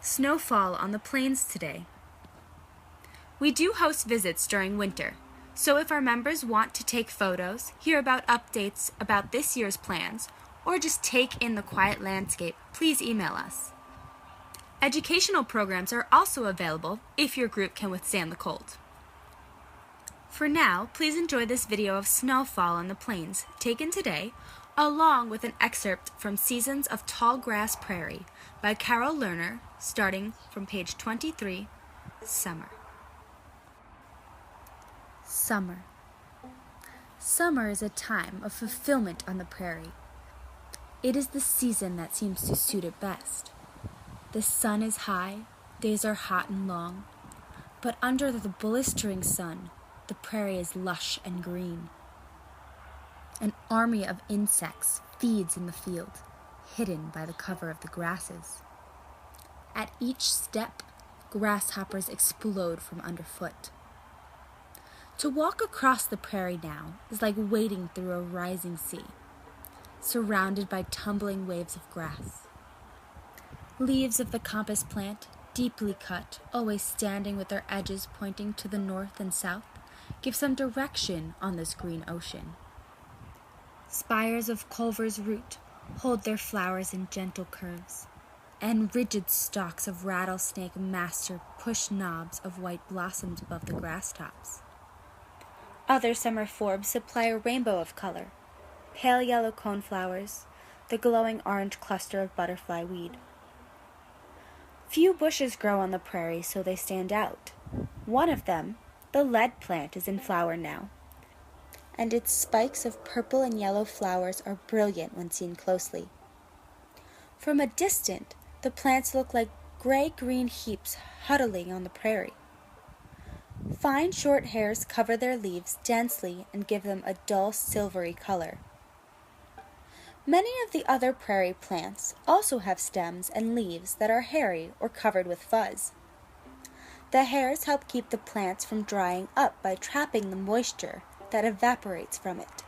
Snowfall on the plains today. We do host visits during winter, so if our members want to take photos, hear about updates about this year's plans, or just take in the quiet landscape, please email us. Educational programs are also available if your group can withstand the cold. For now, please enjoy this video of Snowfall on the plains, taken today, along with an excerpt from Seasons of Tall Grass Prairie by Carol Lerner, starting from page 23, Summer. Summer. Summer is a time of fulfillment on the prairie. It is the season that seems to suit it best. The sun is high, days are hot and long, but under the blistering sun, the prairie is lush and green. An army of insects feeds in the field, hidden by the cover of the grasses. At each step, grasshoppers explode from underfoot. To walk across the prairie now is like wading through a rising sea, surrounded by tumbling waves of grass. Leaves of the compass plant, deeply cut, always standing with their edges pointing to the north and south, give some direction on this green ocean. Spires of Culver's root hold their flowers in gentle curves, and rigid stalks of rattlesnake master push knobs of white blossoms above the grass tops. Other summer forbs supply a rainbow of color, pale yellow coneflowers, the glowing orange cluster of butterfly weed. Few bushes grow on the prairie, so they stand out. One of them, the lead plant, is in flower now, and its spikes of purple and yellow flowers are brilliant when seen closely. From a distance, the plants look like gray-green heaps huddling on the prairie. Fine short hairs cover their leaves densely and give them a dull silvery color. Many of the other prairie plants also have stems and leaves that are hairy or covered with fuzz. The hairs help keep the plants from drying up by trapping the moisture that evaporates from it.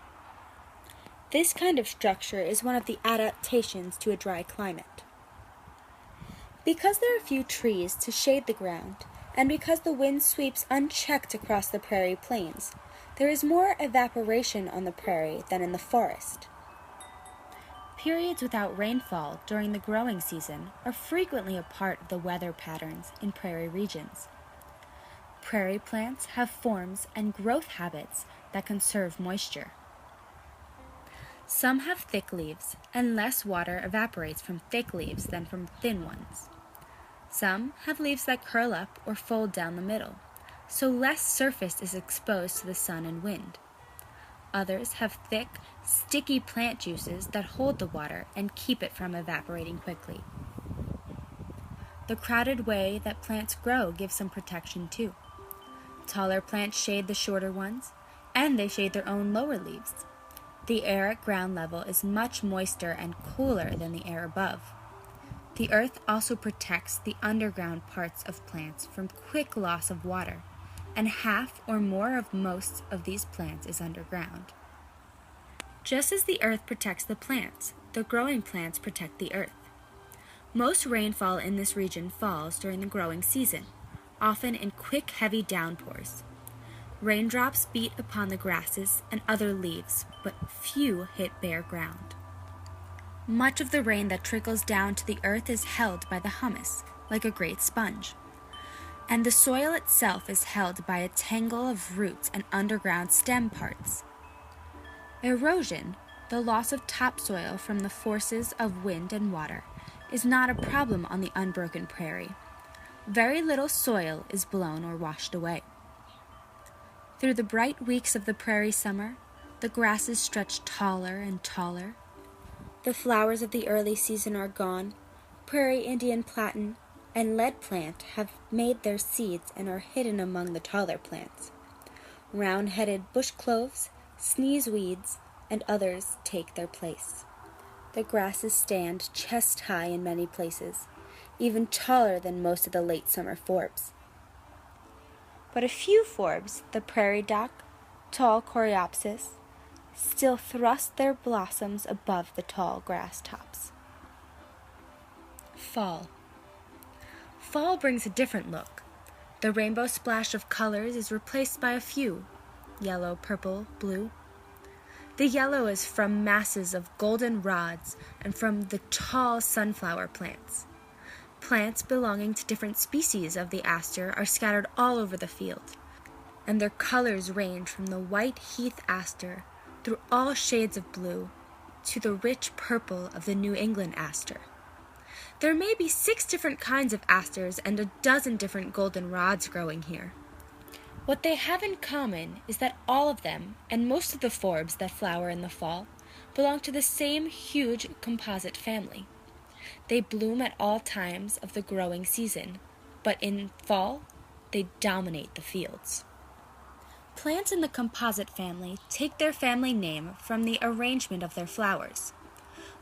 This kind of structure is one of the adaptations to a dry climate. Because there are few trees to shade the ground, and because the wind sweeps unchecked across the prairie plains, there is more evaporation on the prairie than in the forest. Periods without rainfall during the growing season are frequently a part of the weather patterns in prairie regions. Prairie plants have forms and growth habits that conserve moisture. Some have thick leaves, and less water evaporates from thick leaves than from thin ones. Some have leaves that curl up or fold down the middle, so less surface is exposed to the sun and wind. Others have thick, sticky plant juices that hold the water and keep it from evaporating quickly. The crowded way that plants grow gives some protection too. Taller plants shade the shorter ones, and they shade their own lower leaves. The air at ground level is much moister and cooler than the air above. The earth also protects the underground parts of plants from quick loss of water, and half or more of most of these plants is underground. Just as the earth protects the plants, the growing plants protect the earth. Most rainfall in this region falls during the growing season, often in quick, heavy downpours. Raindrops beat upon the grasses and other leaves, but few hit bare ground. Much of the rain that trickles down to the earth is held by the humus, like a great sponge, and the soil itself is held by a tangle of roots and underground stem parts. Erosion, the loss of topsoil from the forces of wind and water, is not a problem on the unbroken prairie. Very little soil is blown or washed away. Through the bright weeks of the prairie summer, the grasses stretch taller and taller. The flowers of the early season are gone. Prairie Indian platen and lead plant have made their seeds and are hidden among the taller plants. Round-headed bush cloves, sneezeweeds, and others take their place. The grasses stand chest-high in many places, even taller than most of the late summer forbs. But a few forbs, the prairie dock, tall coreopsis, still thrust their blossoms above the tall grass tops. Fall. fall brings a different look. The rainbow splash of colors is replaced by a few: yellow, purple, blue. The yellow is from masses of golden rods and from the tall sunflower plants. Plants belonging to different species of the aster are scattered all over the field, and their colors range from the white heath aster through all shades of blue to the rich purple of the New England aster. There may be 6 different kinds of asters and a dozen different golden rods growing here. What they have in common is that all of them, and most of the forbs that flower in the fall, belong to the same huge composite family. They bloom at all times of the growing season, but in fall, they dominate the fields. Plants in the composite family take their family name from the arrangement of their flowers.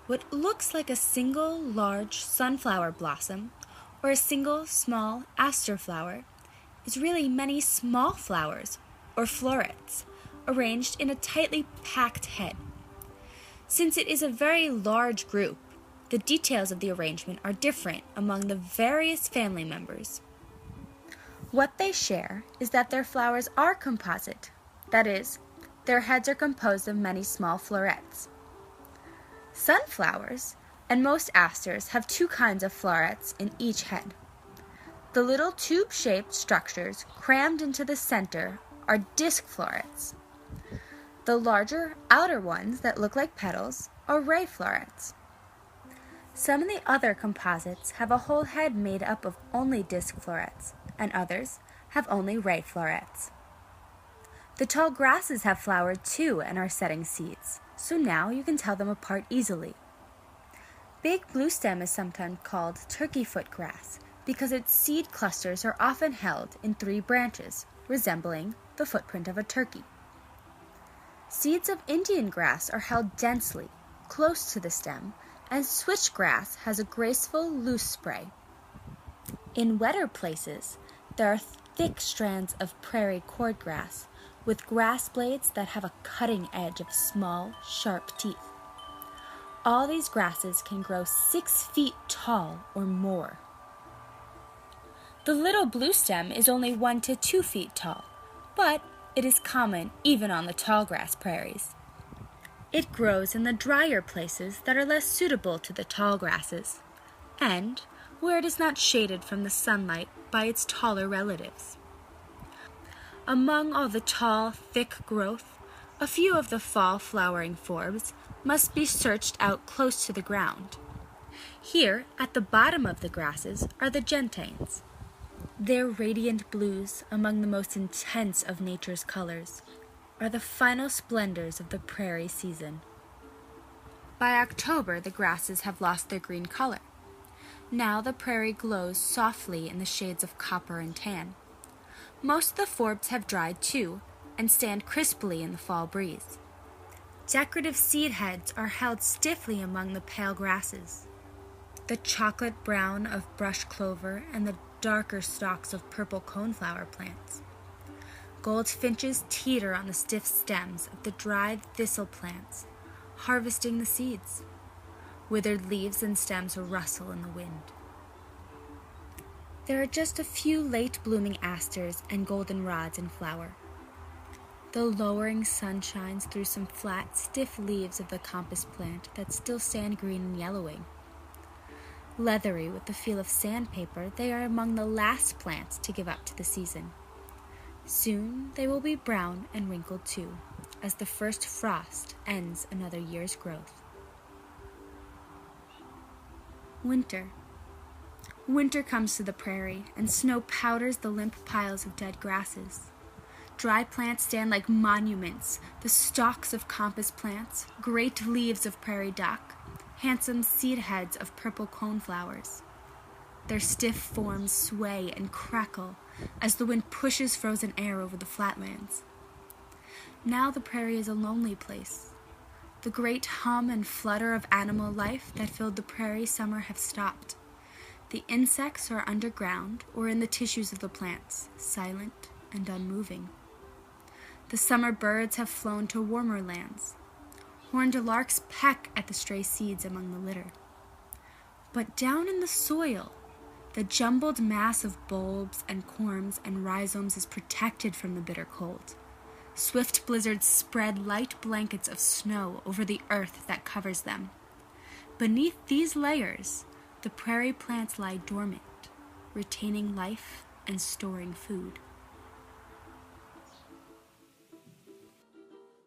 What looks like a single large sunflower blossom or a single small aster flower is really many small flowers or florets arranged in a tightly packed head. Since it is a very large group, the details of the arrangement are different among the various family members. What they share is that their flowers are composite, that is, their heads are composed of many small florets. Sunflowers and most asters have 2 kinds of florets in each head. The little tube-shaped structures crammed into the center are disc florets. The larger outer ones that look like petals are ray florets. Some of the other composites have a whole head made up of only disc florets, and others have only ray florets. The tall grasses have flowered too and are setting seeds, so now you can tell them apart easily. Big bluestem is sometimes called turkeyfoot grass because its seed clusters are often held in 3 branches, resembling the footprint of a turkey. Seeds of Indian grass are held densely, close to the stem, and switchgrass has a graceful loose spray. In wetter places, there are thick strands of prairie cordgrass with grass blades that have a cutting edge of small, sharp teeth. All these grasses can grow 6 feet tall or more. The little bluestem is only 1 to 2 feet tall, but it is common even on the tall grass prairies. It grows in the drier places that are less suitable to the tall grasses, and where it is not shaded from the sunlight by its taller relatives. Among all the tall, thick growth, a few of the fall flowering forbs must be searched out close to the ground. Here, at the bottom of the grasses, are the gentians. Their radiant blues, among the most intense of nature's colors, are the final splendors of the prairie season. By October, the grasses have lost their green color. Now the prairie glows softly in the shades of copper and tan. Most of the forbs have dried too, and stand crisply in the fall breeze. Decorative seed heads are held stiffly among the pale grasses. The chocolate brown of brush clover and the darker stalks of purple coneflower plants. Goldfinches teeter on the stiff stems of the dried thistle plants, harvesting the seeds. Withered leaves and stems rustle in the wind. There are just a few late-blooming asters and goldenrods in flower. The lowering sun shines through some flat, stiff leaves of the compass plant that still stand green and yellowing. Leathery with the feel of sandpaper, they are among the last plants to give up to the season. Soon they will be brown and wrinkled too, as the first frost ends another year's growth. Winter. Winter comes to the prairie, and snow powders the limp piles of dead grasses. Dry plants stand like monuments, the stalks of compass plants, great leaves of prairie dock, handsome seed heads of purple coneflowers. Their stiff forms sway and crackle as the wind pushes frozen air over the flatlands. Now the prairie is a lonely place. The great hum and flutter of animal life that filled the prairie summer have stopped. The insects are underground or in the tissues of the plants, silent and unmoving. The summer birds have flown to warmer lands. Horned larks peck at the stray seeds among the litter. But down in the soil, The jumbled mass of bulbs and corms and rhizomes is protected from the bitter cold. Swift blizzards spread light blankets of snow over the earth that covers them. Beneath these layers, the prairie plants lie dormant, retaining life and storing food.